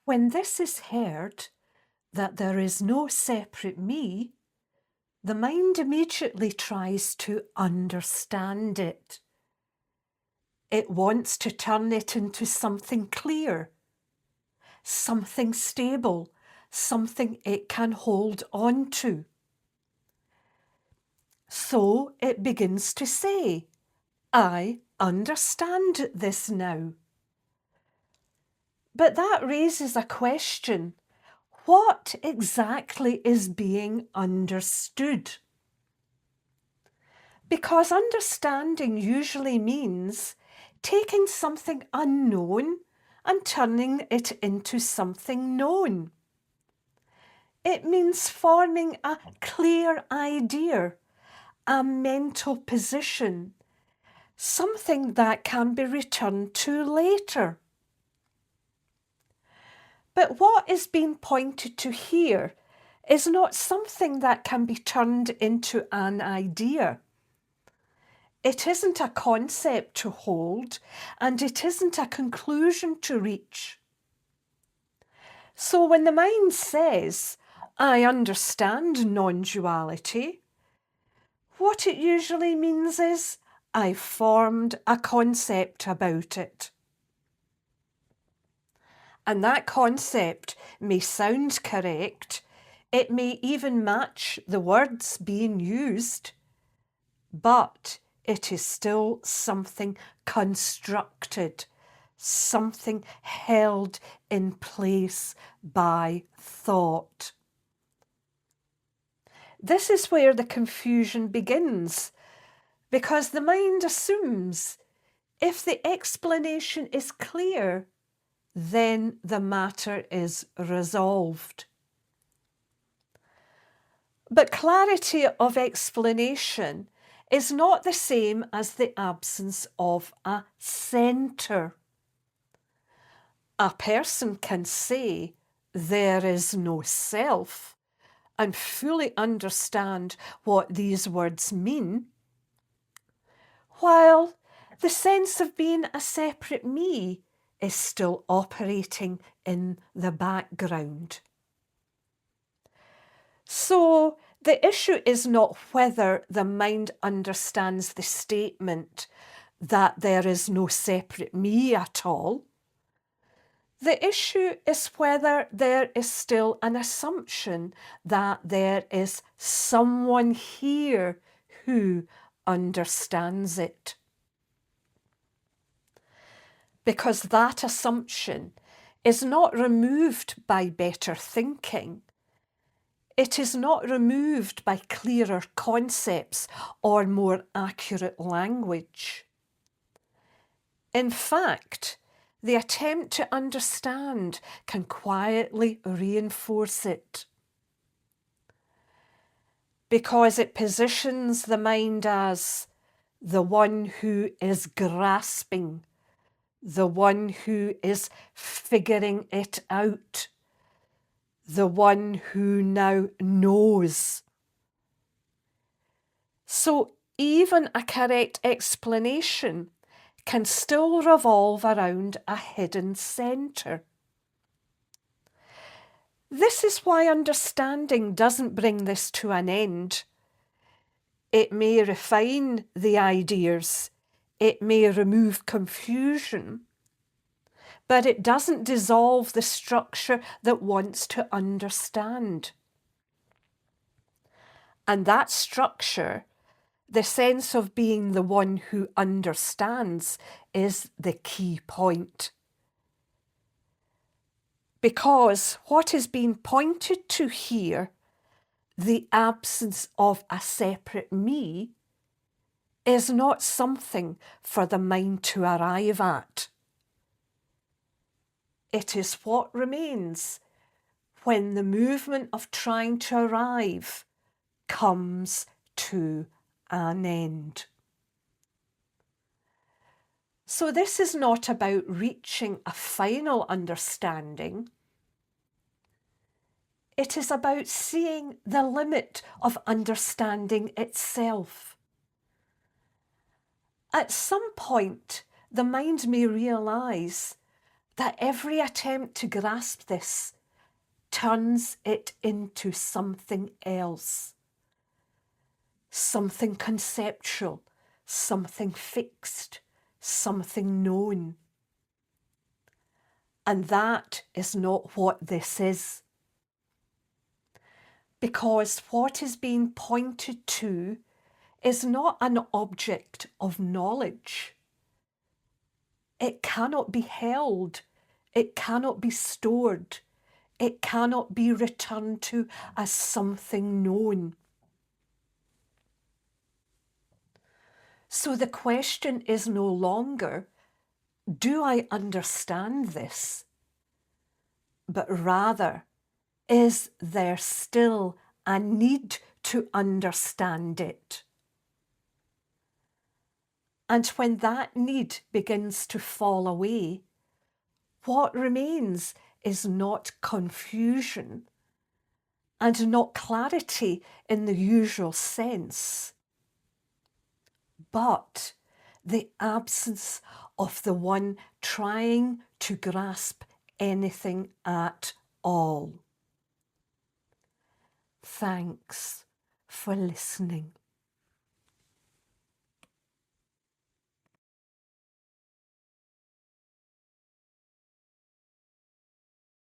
When this is heard, that there is no separate me, the mind immediately tries to understand it. It wants to turn it into something clear, something stable, something it can hold on to. So it begins to say, I understand this now. But that raises a question. What exactly is being understood? Because understanding usually means taking something unknown and turning it into something known. It means forming a clear idea, a mental position, something that can be returned to later. But what is being pointed to here is not something that can be turned into an idea. It isn't a concept to hold, and it isn't a conclusion to reach. So when the mind says, I understand non-duality, what it usually means is, I've formed a concept about it. And that concept may sound correct, it may even match the words being used, but it is still something constructed, something held in place by thought. This is where the confusion begins, because the mind assumes if the explanation is clear, then the matter is resolved. But clarity of explanation is not the same as the absence of a centre. A person can say there is no self and fully understand what these words mean, while the sense of being a separate me is still operating in the background. So the issue is not whether the mind understands the statement that there is no separate me at all. The issue is whether there is still an assumption that there is someone here who understands it. Because that assumption is not removed by better thinking. It is not removed by clearer concepts or more accurate language. In fact, the attempt to understand can quietly reinforce it, because it positions the mind as the one who is grasping, the one who is figuring it out, the one who now knows. So even a correct explanation can still revolve around a hidden centre. This is why understanding doesn't bring this to an end. It may refine the ideas, it may remove confusion, but it doesn't dissolve the structure that wants to understand. And that structure, the sense of being the one who understands, is the key point. Because what is being pointed to here, the absence of a separate me, is not something for the mind to arrive at. It is what remains when the movement of trying to arrive comes to an end. So this is not about reaching a final understanding. It is about seeing the limit of understanding itself. At some point, the mind may realise that every attempt to grasp this turns it into something else, something conceptual, something fixed, something known. And that is not what this is. Because what is being pointed to is not an object of knowledge. It cannot be held. It cannot be stored. It cannot be returned to as something known. So the question is no longer, do I understand this? But rather, is there still a need to understand it? And when that need begins to fall away, what remains is not confusion and not clarity in the usual sense, but the absence of the one trying to grasp anything at all. Thanks for listening.